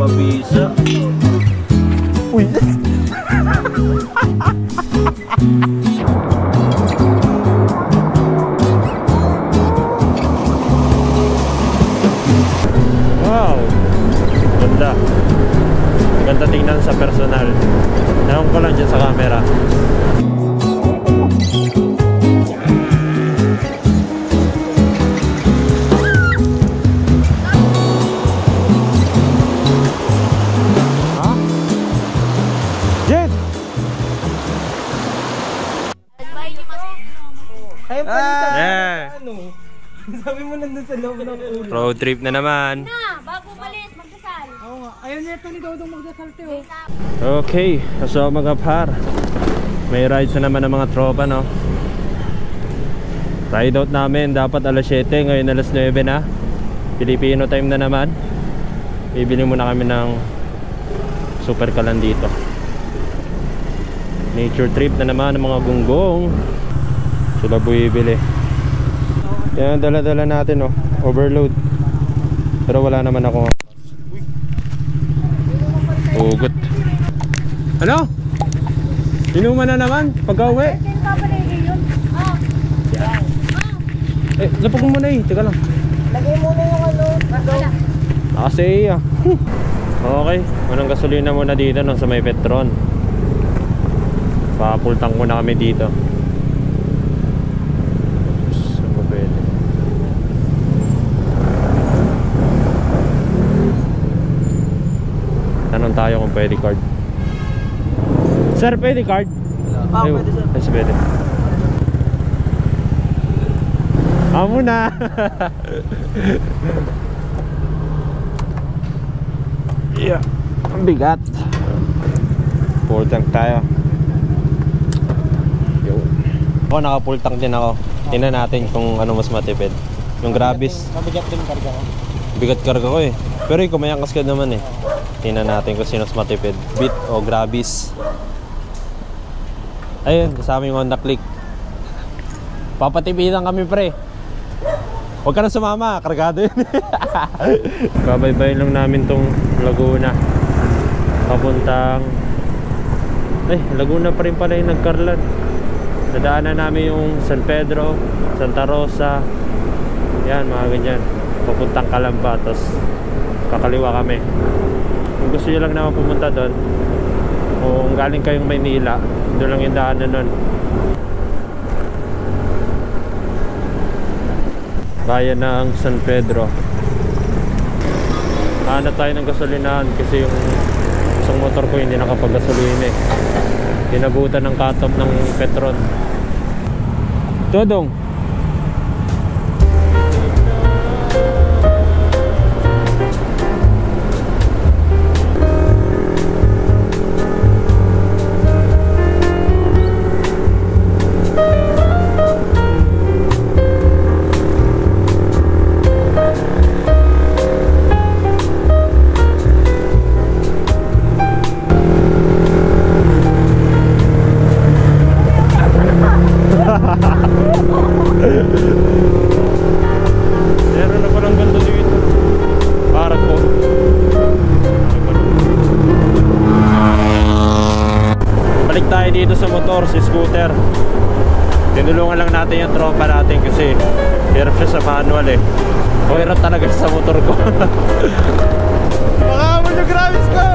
Pabisa. Uy! Wow! Ganda. Ganda tingnan sa personal. Ewan ko lang dyan sa camera. Sabi mo nandun sa loob ng ulo. Road trip na naman. Bago umalis, magdasal. Oo nga. Ayaw niya ito ni Dodong magdasal, Teo. Okay, so mga par, may rides na naman ng mga tropa, no? Ride out namin dapat alas 7, ngayon alas 9 na. Filipino time na naman. Bibili muna kami ng super kalan dito. Nature trip na naman ng mga gunggong. Sila bumibili. Yan, dala-dala natin, oh. Overload. Pero wala naman ako. Ugot. Ano? Inuman na naman pag-uwi. Eh, lapag mo muna eh. Teka lang. Lagay mo na yung ano. Kasi ah. Okay, unang gasolina muna dito no, sa may Petron. Pa-full tank muna kami dito. Tanong tayo kung pwede card. Sir, pwede card? Pwede sir. Yes, pwede. Amo na. Yeah. Ang bigat. Full tank tayo. Ako naka full tank din ako. Tingnan natin kung ano mas matipid. Yung Grabis. Mabigat din karga ko. Bigat karga ko eh. Pero ikaw may angkas ka naman eh. Tingnan natin kung sino mas matipid. Beat o Grabis. Ayun, kasama yung Honda Click. Papatipidan kami pre. Huwag ka na sumama, kargado yun. Babaybayin lang namin tong Laguna. Papuntang Laguna pa rin pala yung nagkarlan. Nadaanan namin yung San Pedro, Santa Rosa. Yan, mga ganyan. Papuntang Calamba, tapos kakaliwa kami. Kung gusto nyo lang naman pumunta doon, kung galing kayong Maynila, doon lang yung daanan nun. Bayan ng San Pedro. Hanap tayo ng gasolinahan kasi yung isang motor ko hindi nakapag-gasolina eh. Dinabutan ng cut-off ng Petron. Dodong. Meron na palang ganito dito. Para ko. Balik tayo dito sa motor, si scooter. Tinulungan lang natin yung tropa natin kasi hirap siya sa manual eh. O hirap talaga sa motor ko. Baka mo yung Grabis ko!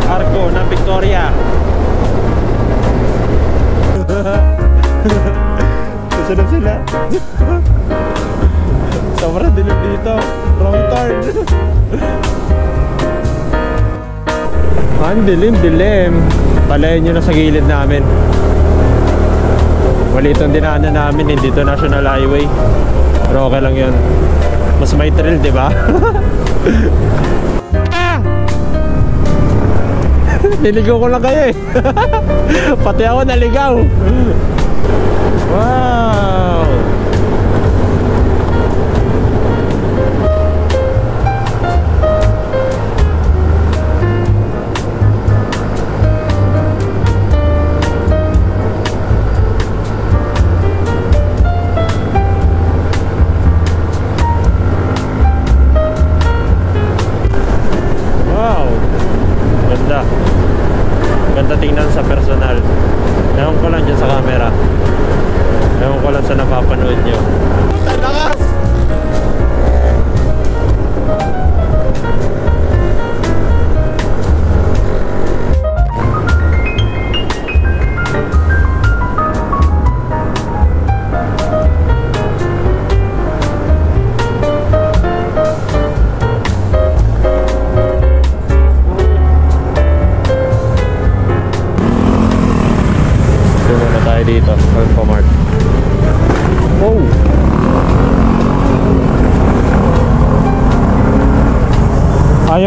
Arco ng Victoria. Susunod sila. Sobrang dilim dito. Wrong turn. Ang dilim. Palayan nyo na sa gilid namin. Wali itong dinaanan namin. Hindi ito National Highway. Pero okay lang yun. Mas may thrill, di ba? Niligaw ko lang kayo eh. Pati ako naligaw. Wow.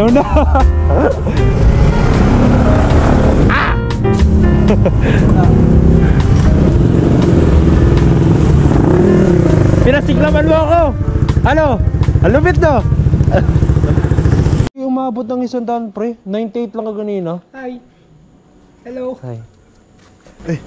Ayaw na. Ah! Pinasiklaman mo ako. Ano? Ang lupit no? Umabot ng 100 pre. 98 lang ka kanina. Hi. Hello. Hi. Eh.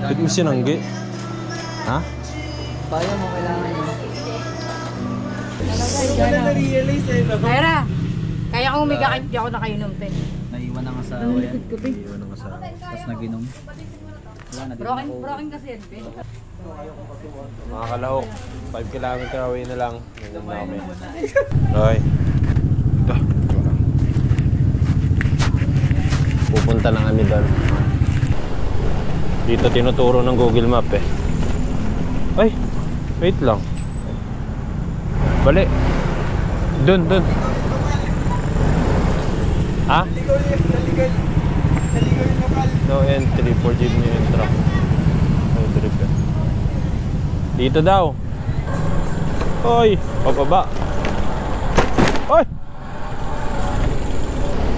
Ba't mo sinanggi? Ha? Kaya mo, kailangan mo. Wala na-realize eh. Mayra, kaya kung umiga kahit di ako nakainom, te. Naiwan na nga sa awayan. Naiwan na nga sa tapos naginom. Wala na din ako. Broken kasi yan, te. Mga kalahok, 5 kilometer away na lang. Nandun na kami. Okay. Pupunta na kami doon. Dito tinuturo ng Google Map eh. Ay, wait lang. Bali. Dun. Ha? Naligaw yung lokal. No entry for genuine truck. No trip eh. Dito daw. Oy, pababa. Oy!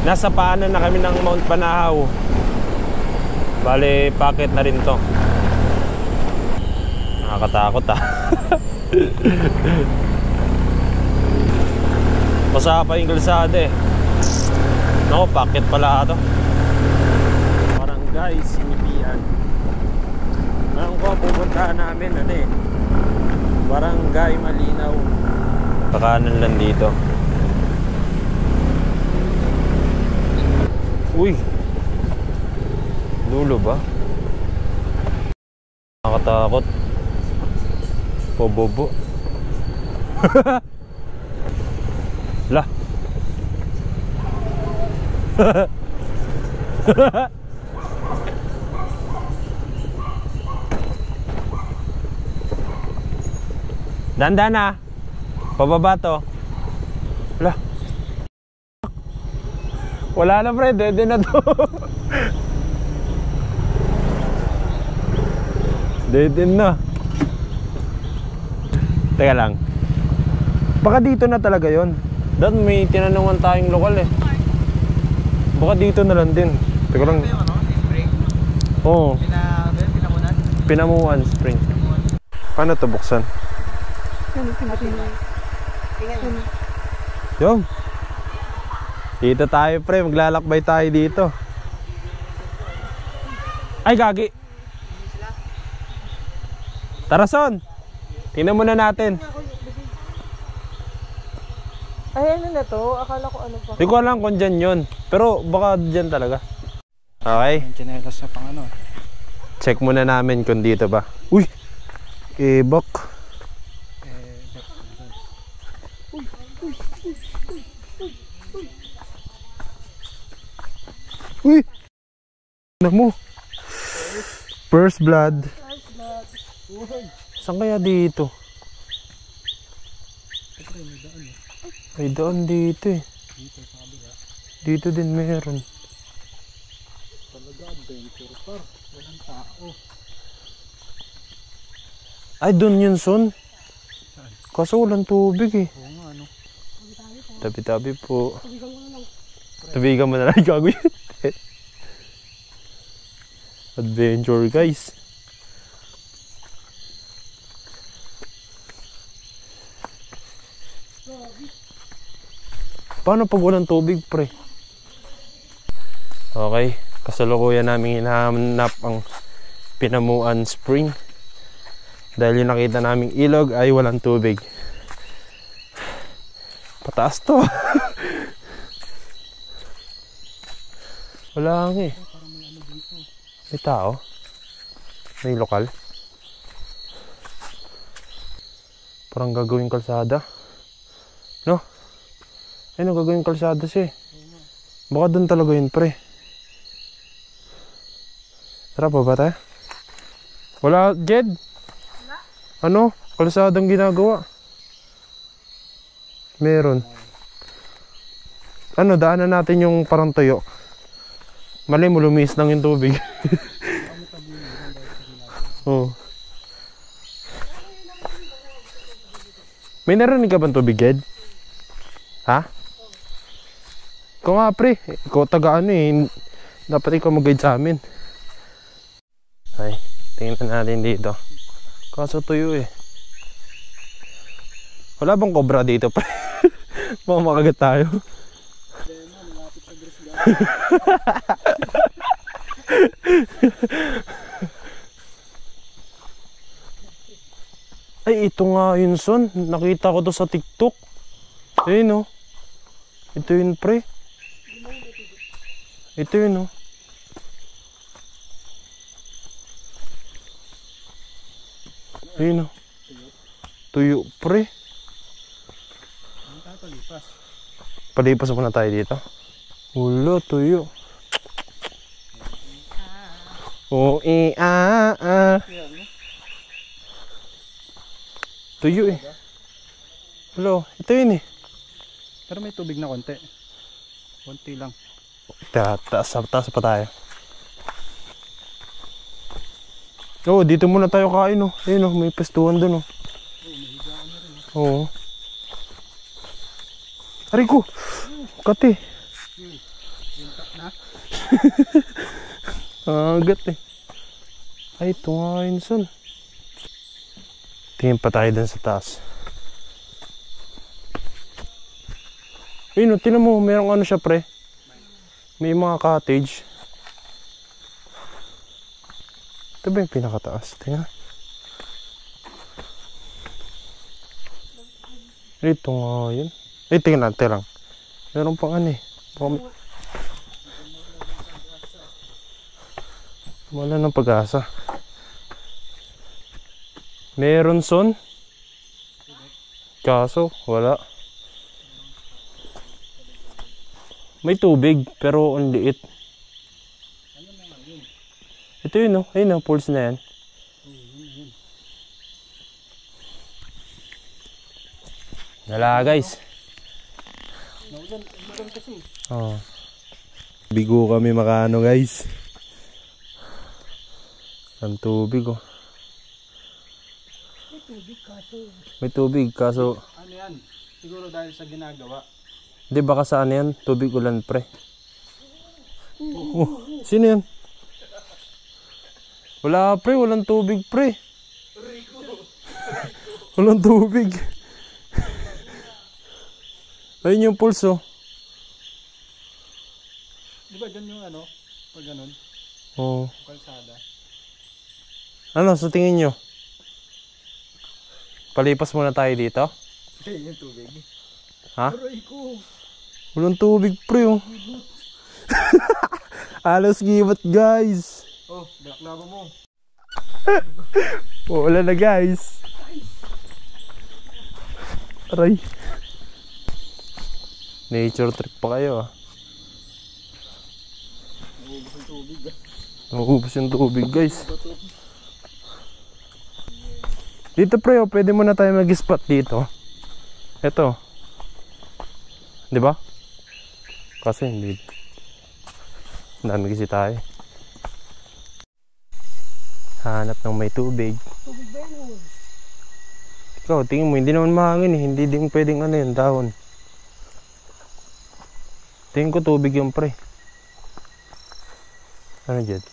Nasa paanan na kami ng Mount Panahaw. Bale, packet na rin to. Nakakatakot ah. Basa pa yung kalsada eh. Naku, packet pala ito. Barangay Sinipian. Alam ko, pupuntahan namin ano eh. Barangay Malinaw. Kakanan lang dito. Uy! Dulo ba? Nakakatakot. Pobobo. Lah. Dandan na. Pababa to. Lah. Wala na pre, dede na to. Dede na. Teka lang. Baka dito na talaga yon. Dahil may tinanungan tayong lokal eh. Baka dito na lang din. Teka lang. Oo. Pinamuan Spring. Paano ito buksan? Yung. Dito tayo pre, maglalakbay tayo dito. Ay gagi. Tara Son. Tingnan muna natin. Ay, ano na to? Akala ko ano pa. Hindi ko alam kung dyan yun. Pero baka dyan talaga. Okay. Chinelas sa pang ano. Check muna namin kung dito ba. Uy! Ebok. Uy! Ano mo? First blood. Saan kaya dito? May daan dito eh. Dito din meron. Ay, doon yun, Son. Kaso walang tubig eh. Tabi-tabi po. Tabigan mo na lang. Gago yun. Adventure, guys. Paano pag walang tubig, pre? Okay. Kasalukuyan namin hinahanap ang Pinamuan Spring. Dahil yung nakita naming ilog ay walang tubig. Pataas to. Wala nga eh. May tao. May lokal. Parang gagawing kalsada. No? Ano gagawing kalsada siya eh. Baka doon talaga yun pre. Tara pa ba tayo? Wala, Jed? Wala? Ano? Kalsadang ginagawa? Meron. Ano, daanan natin yung parang tuyo. Malay mo, lumiis lang yung tubig. Oh. May narinig ka bang tubig, Ed? Ha? Ikaw nga, pre. Ikaw taga ano eh. Dapat ikaw mag-guide sa amin. Ay, tingnan natin dito. Kaso tuyo eh. Wala bang cobra dito, pre? Baka makagat tayo. Ay, ito nga yun, son. Nakita ko to sa TikTok. Ayun, oh. Ito yun, pre. Ito yun, oh. Ayun, oh. Tuyo, pre. Palipas muna tayo dito. Ulo, tuyo. Oh, tuyo eh. Hello, ito yun eh. Pero may tubig na konti. Konti lang. Taas pa tayo. Oh, dito muna tayo kain oh. Ayun oh, may pestuhan dun oh. Oo. Aray ko! Kati! Agat eh. Ay, ito nga yun, son. Tingin pa tayo dun sa taas. Ayun oh, tinan mo, merong ano siya, pre. May mga cottage. Ito ba yung pinakataas? Tingnan. Ito nga yun. Eh, tingnan natin lang. Meron pang ano eh. Wala ng pag-asa. Meron, son. Kaso, wala. May tubig, pero ang liit. Ito yun, oh. Ayun, oh. Pulse na yan. Wala, guys. Oh. Bigo kami makano, guys. Ang tubig, oh. May tubig, kaso... Ano yan? Siguro dahil sa ginagawa. Hindi, baka saan yan? Tubig ulan, pre. Oh, sino yan? Wala, pre. Walang tubig, pre. Walang tubig. Ayun yung pulse, oh. Di ba dyan yung ano? Pag ganun? Oo. Kalsada. Ano, sa tingin nyo? Palipas muna tayo dito? Ayun yung tubig. Ha? Walang tubig, pre, oh. Alos gibat, guys. Oh, balaklava mo. Wala na, guys. Aray. Nature trip pa kayo, ah. Naubos yung tubig, guys. Dito, pre, oh, pwede muna tayo mag-spot dito. Ito. Di ba? Kasi hindi. Dami kasi tayo. Hanap ng may tubig. Tubig ba yun? Ikaw, tingin mo, hindi naman mahangin eh. Hindi din pwedeng ano yun, dahon. Tingin ko tubig yung pre. Ano dyan?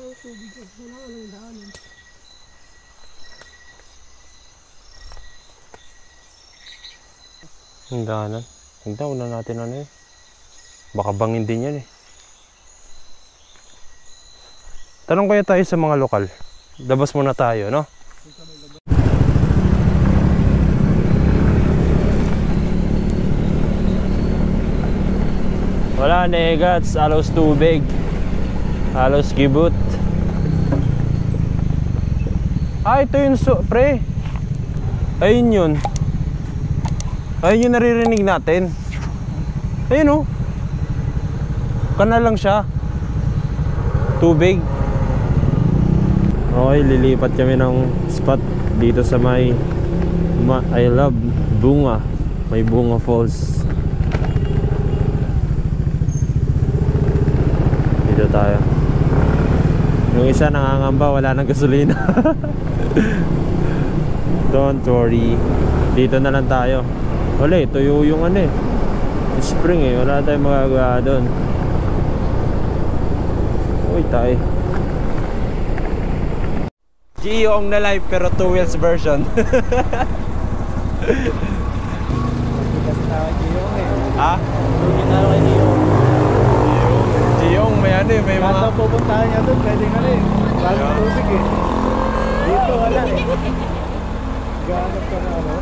Ay, tubig yun. Wala ka ng daanan. Ang daanan. Tignan, una natin ano eh. Baka bangin din yan eh. Tanong kaya tayo sa mga lokal. Labas muna tayo, no? Wala na eh, gats. Halos tubig. Halos gibot. Ah, ito yun, pre. Ayun yun. Ayun yung naririnig natin. Ayun, oh. Kanal lang siya. Tubig. Okay, lilipat kami ng spot dito sa may I love bunga. May bunga falls. tayo. Yung isa nangangamba, wala nang gasolina. Don't worry. Dito na lang tayo. Wala eh, tuyo yung ano eh. Spring eh, wala tayong magagawa doon. Uy, tayo. Giyong na live pero 2 wheels version. Ha? Giyong, may ano eh, may mga... Kata pupuntahan niya doon, pwede nga rin. Bagong tubig eh. Dito wala eh. Gahanap ka na ano.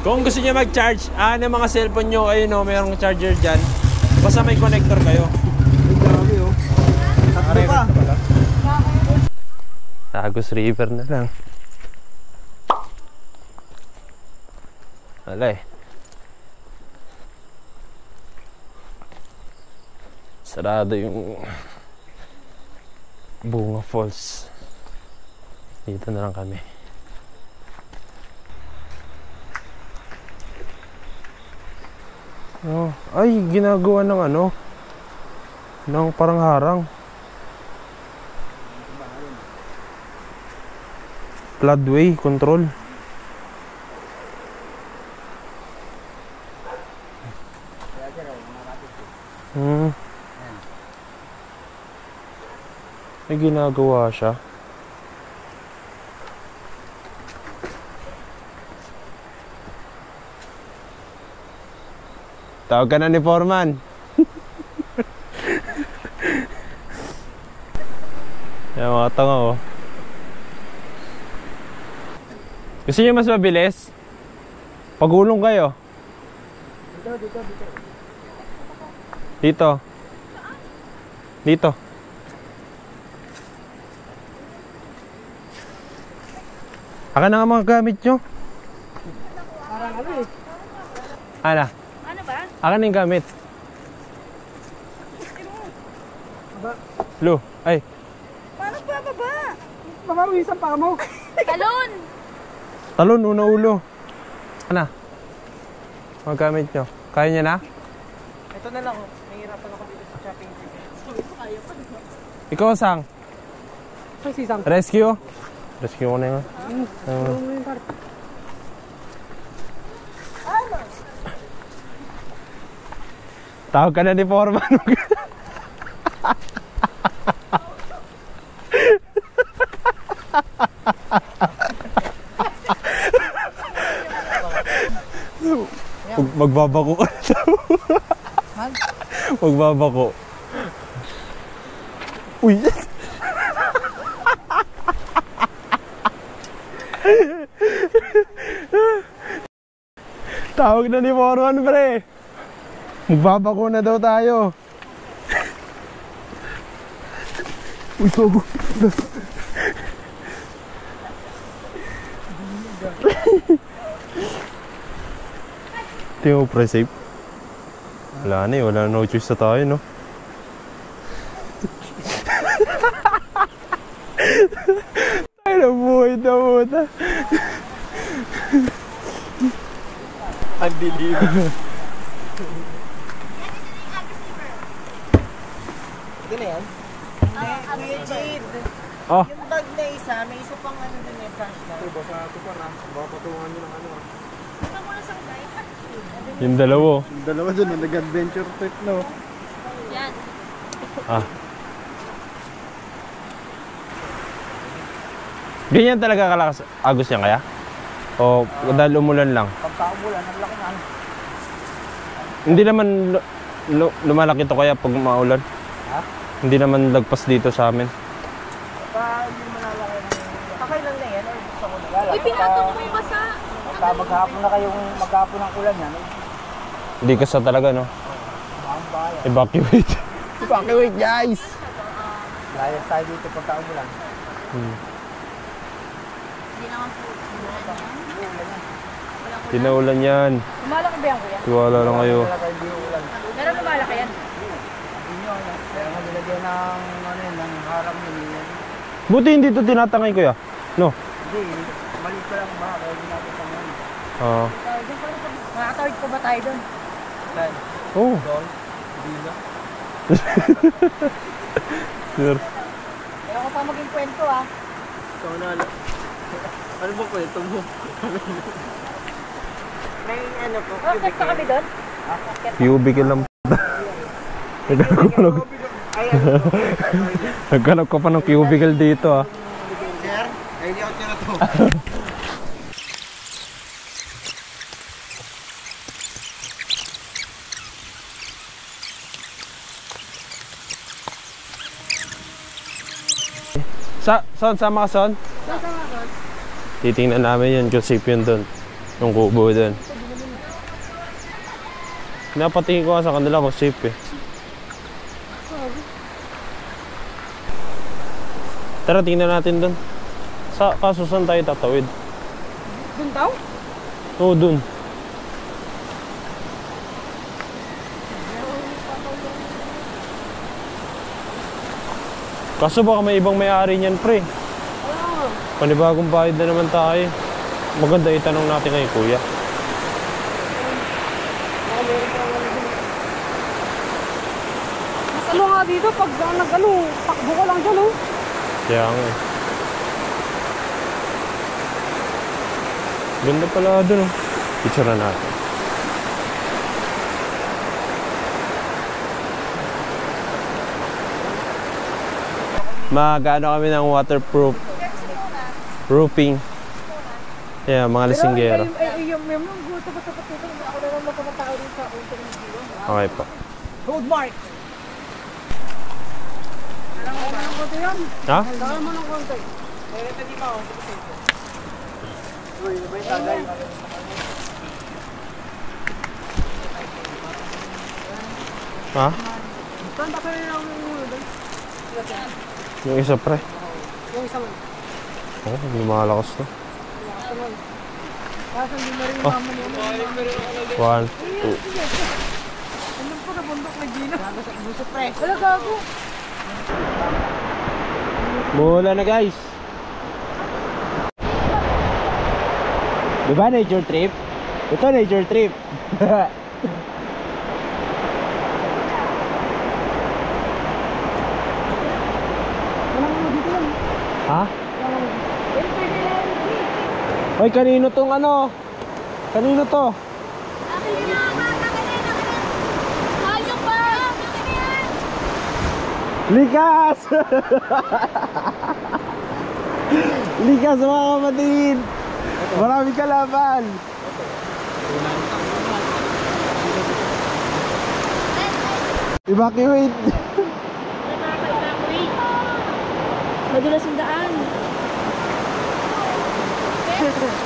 Kung gusto niyo mag-charge, ng mga cellphone nyo, ayun o, mayroong charger dyan. Basta may connector kayo. Ang dami oh. Tatlo pa. Tagus River na lang. Wala eh. Sarado yung Bunga Falls. Dito na lang kami. Oh, ay, ginagawa ng ano? Ng parang harang. Floodway control. May ginagawa siya. Tawag ka na ni Foreman. Yan mga tanga oh. Gusto niyo mas mabilis? Pagulong kayo. Dito. Dito. Aka na nga mga gamit nyo. Parang ano eh. Ana? Ano ba? Aka na yung gamit. Lu, ay. Paano ba baba? Mamawisan pa mo. Talon! Talon, una ulo. Ana? Mga gamit nyo. Kaya niya na? Ito na lang oh. Nahihirapan ako dito sa shopping. Ikaw, Sang? Ay, sisang. Rescue? Rescue ko na yun. Tawag ka na ni Foreman. Magbabako ka na daw. Magbabako. Uy! Tawag na ni Foreman, pre. Magbabako na daw tayo. Uy, gogo. Tingnan mo, pre, safe. Wala na eh, wala na, no choice na tayo, no? Ay, nabuhay na puta. Ang dilim. Ito na yan? Kuya Jade. Oh, Yung bag na isa, may isa pang ano din eh, cash na. Ito, basta ito pa na. Baka patungan nyo ng ano. yung dalawo. Yung dalawa dun, nag-adventure trip no. Yan. Ah. Ganyan talaga kalakas agos niya kaya? O dahil umulan lang? Pagka-umulan, ang laki na. Hindi naman lumalaki to kaya pag maulan? Ha? Hindi naman lagpas dito sa amin. Baka hindi malalaki na. Kakailan na yan? Or gusto ko na. Uy, pinatong mo yung basa. Pagka maghapon na kayong maghapon ng ulan yan. Hindi kasi talaga, no? Ang bayan. Evacuate. Evacuate, guys! Layas tayo dito pagka-umulan. Hindi naman po. Tinaulan yan. Lumalaki ba yan, kuya? Tiwala lang kayo. Meron lumalaki yan. Kaya nga nilagyan ng ano yun, ng harang yun. Buti hindi ito tinatangay, kuya. No? Hindi, mali pa lang ba? Kaya hindi natin tangan. Oo. Makakatawid pa ba tayo doon? Saan? Oh. Doon? Hindi na. Sir. Ayaw ko pa maging kwento ah. Ikaw na lang. Ano ba kwento mo? May ano po. Bakit pa kami doon? Cubicle lang. Nagkalap ka pa ng cubicle dito ah. Sir, ay hindi ako tira to. Sama ka son? Titingnan namin yun kung safe yun doon. Yung kubo doon. Napatingin ko nga sa kanila kung safe eh. Tara, tingnan natin doon. Kaso saan tayo tatawid? Doon daw? Oo, doon. Kaso baka may ibang may-ari niyan, pre. Panibagong bayad na naman tayo. Maganda itanong natin kay kuya. Mas ano nga dito, pag nag-ano, takbo ko lang dyan oh. Kaya nga eh. Ganda pala doon oh. Picture na natin. Mag-ano kami ng waterproof roofing. Yeah, mga lasinggero. Yung gusto ko sa patito, ako na lang magkamatao rin sa unting video. Okay po. Road mark! Alam mo ba ng konti yan? Ha? Alam mo ng konti. Uy, ano ba yung tagay? Ha? Saan ba kayo lang yung ulo doon? Yung isa pre. Yung isang Oh, lumalakas to. naman. Kaso hindi na rin yung mama mo. 1, 2. Ano po na bundok na Gina? Gusto pre. Wala gago. Mula na guys. Diba nature trip? Ito nature trip. Ha? Hoy, kanino tong ano? Kanino to? Likas! Likas mga kapatid! Maraming kalaban! Evacuate! Madulas yung daan.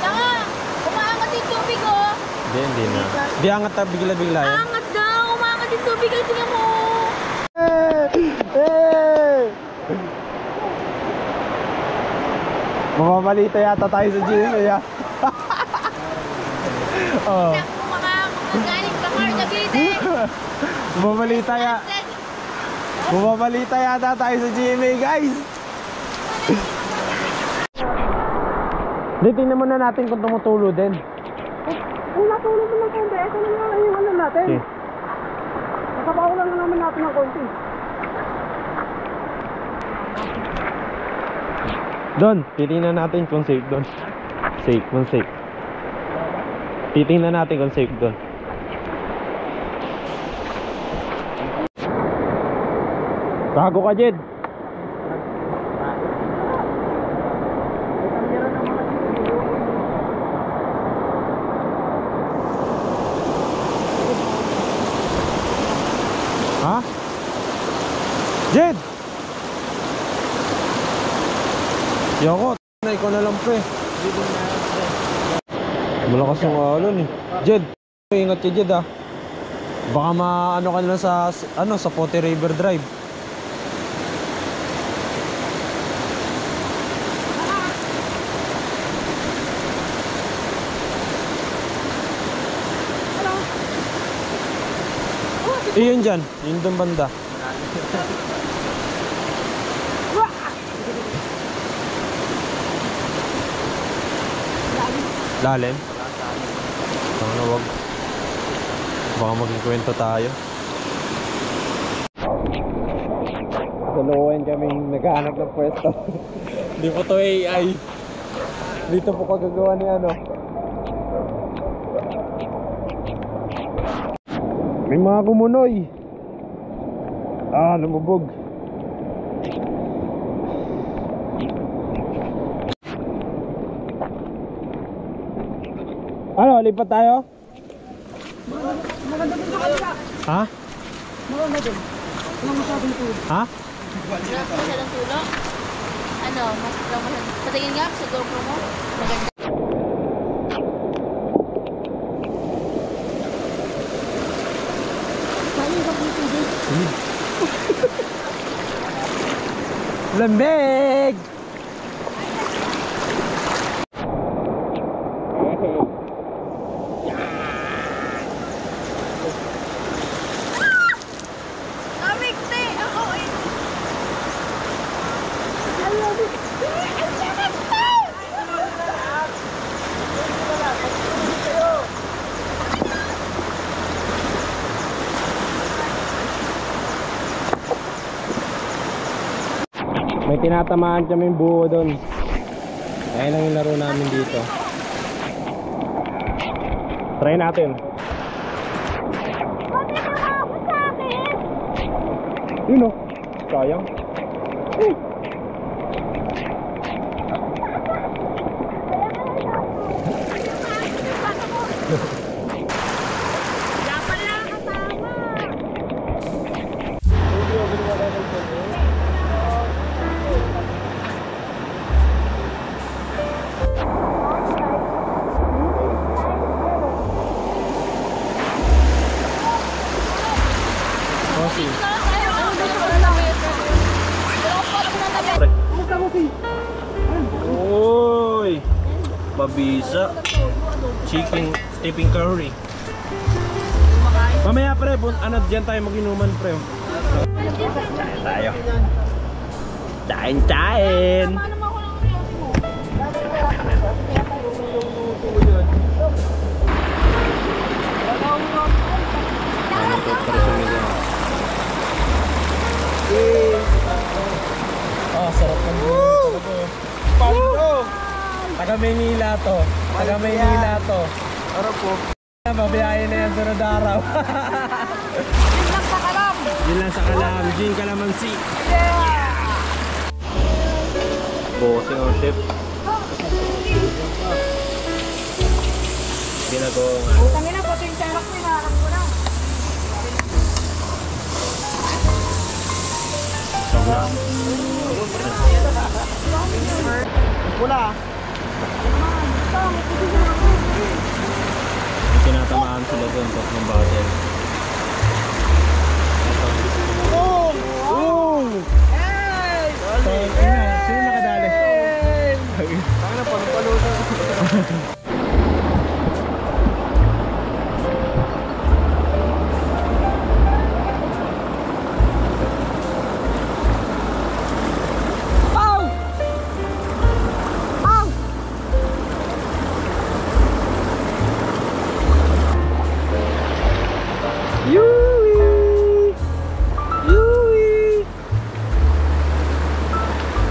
Tanga! Umaangat yung tubig oh! Hindi na. Di angat na bigla-bigla yan. Angat daw! Umaangat yung tubig! Ay, tingnan mo! Mamamalita yata tayo sa gym eh. Oh. Magaling ka, Mar Cavite! Mamamalita yata tayo sa GMA guys. Di, tingnan muna natin kung tumutulo din. Kung natulog mo ng konti, ito na nga yung ano natin. Okay. Nakapakulan na naman natin ng konti. Doon, titingnan natin kung safe doon. Safe, kung safe. Titingnan natin kung safe doon. Tago ka, Jed. Ha? Jed! Yoko, na ikaw na lang pre. Malakas yung alon eh. Jed, ingat ka Jed ah. Baka maano ka na sa sa Pote River Drive. Yun dyan, yun doon banda. Lalim? Sana wag. Baka maging kwento tayo. Saluhin kaming naghahanap ng pwesto. Hindi po to AI. Dito po kagagawa ni ano. May mga kumunoy. Lumubog. Ano, lipat tayo? Ha? Ha? Masyadong tulong. Ano, mas patingin nga sa GoPro mo. Maganda. Lambeg! Kamigti! Ako eh! May tinatamaan kami buo doon. Kaya lang yung laro namin dito. Try natin. Yun o. Sayang. Dapat lang kasama! Uy! Babisa. Chicken stepping curry. Mamaya pre, ano dyan tayo mag-inuman pre. Kain tayo. Kain. Sarap ng talaga. Taga Maynila to. Taga Maynila to. Harap po. Mabiyahe na yan sunod araw. Yun lang sa kalam! Yun lang sa kalam. Gin Calamansi. Bossing on ship. Ginagawa nga. Utangin na, pati yung charok mo, hinaharap ko na. Pula. Tinatamaan sila doon sa ng bottle. Boom! Boom! Hey! So, sino nakadali? Ang na, palo na.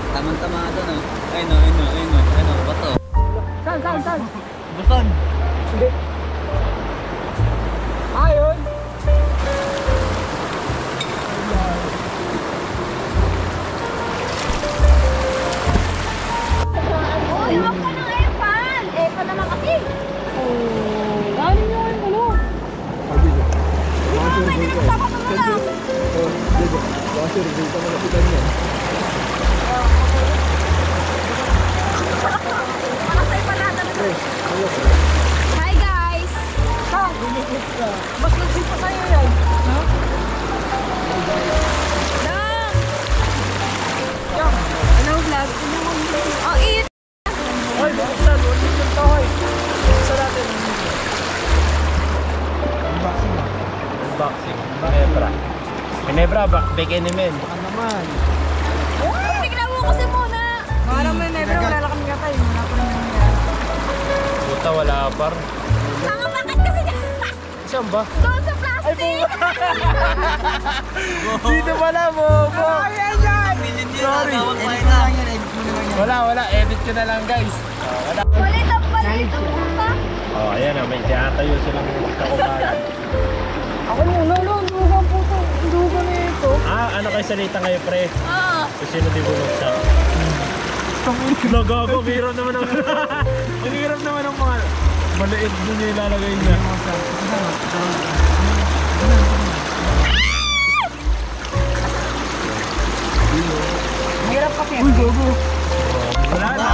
Tamang-tama ito, no? Ayun, bato. Saan? Busan. Ayun! Uy, huwag ka ng epal! Epal naman kasi! Dali nyo yung ano? Hindi mo pwede nagsapat mo lang! Kasi resulta mo napitan niya. Malasay pala talaga. Hi guys! Mas nagsin pa sa'yo yan. Ha? Dam! Ano vlog? Oh, eat! Hoy, buksan. Huwag yung tahoy. Buksan natin. Unboxing. Ginebra. Ginebra, big enemy. Ano naman? Tignan mo kasi muna! Parang may never wala lang kami gatay. Wala pa naman yan. Puta, wala par. Ang bakit kasi dyan? Saan ba? Doon sa plastic! Sino pala mo? Ayan yan! Wala. Edit ko na lang guys. Wala. Palit ang palit pa. Oh, ayan na, may tinatayo silang kakumayan. Ako muna lang, dugan po ito. Dugan na ito. Ano kayo salita ngayon, pre? Oo. Kung sino di bumagsak? Nagago, hirap naman ang... Ang hirap naman ang mga... Maliit din yung ilalagay niya. Mahirap kasi. Uy, gogo. Wala na!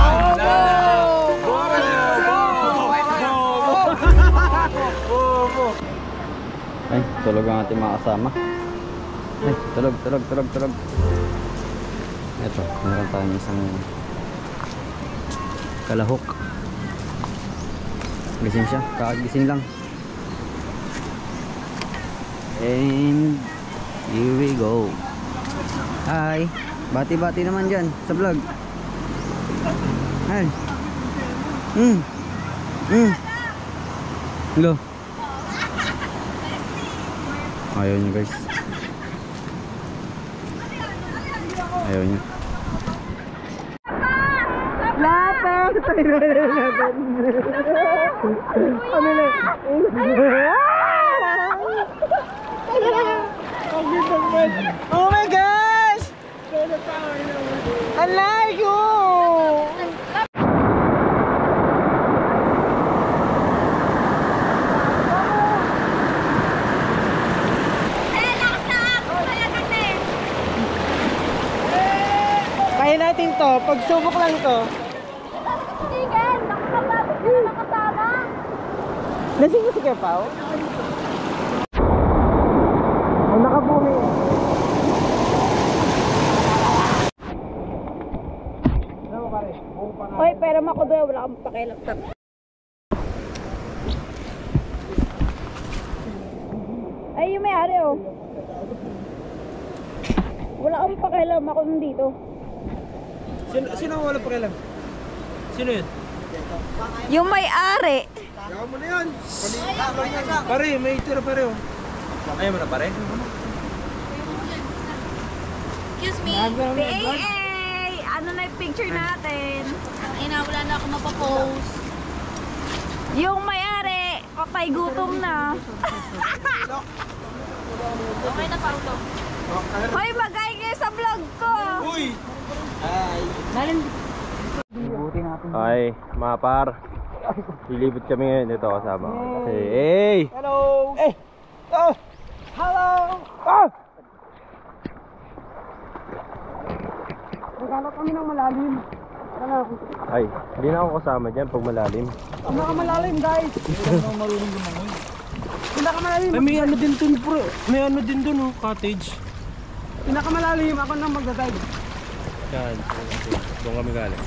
Ay, tulog ang ating mga kasama. Ay, tulog. Ito, meron tayong isang kalahok. Gising siya, kakagising lang. And here we go. Hi, bati-bati naman dyan sa vlog. Hi. Hello. Ayaw niya guys. Ayaw niya. Lapit! Tayo na lapit. Kami na. Oh my gosh! I like you! Kaya natin to, pagsubok lang to. Tigil! Nakakababit ka na nakasama. Lasing mo si Kepaw? Ang nakabumi. Hoy, pero makudoy, wala kang pakilaptap. Ay, yung may-ari oh. Wala kang pakialam, ako nandito. Sino wala pakialam? Sino yun? Yung may-ari. Yaman mo na yan. Pare, may tira pare oh. Ayaw mo na pare? Excuse me. PAA! Ano na yung picture natin? Ay na, wala na ako mapapost. Yung may-ari, patay gutom na. Okay na, Paulo. Hoy, magay kayo sa vlog ko. Uy! Ay, mga par. Lilibot kami ngayon. Ito kasama ko. Hey! Hello! Eh! Oh! Hello! Oh! Naghanap kami ng malalim. Ano? Ay, hindi na ako kasama dyan pag malalim. Pinakamalalim guys! Pinakamalalim! Ay, may ano din dun bro. May ano din dun oh, cottage. Pinakamalalim! Ako nang magdadive. Yan. Doon kami galing.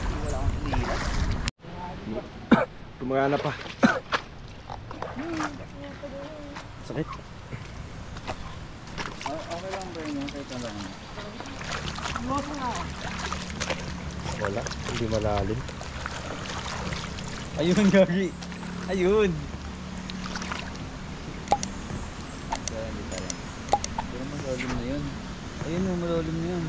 Tumagana pa. Sakit. Okay lang ba yun? Kahit lang. Wala, hindi malalim. Ayun, Gagi. Ayun. Pero malalim na yun. Ayun, malalim na yun.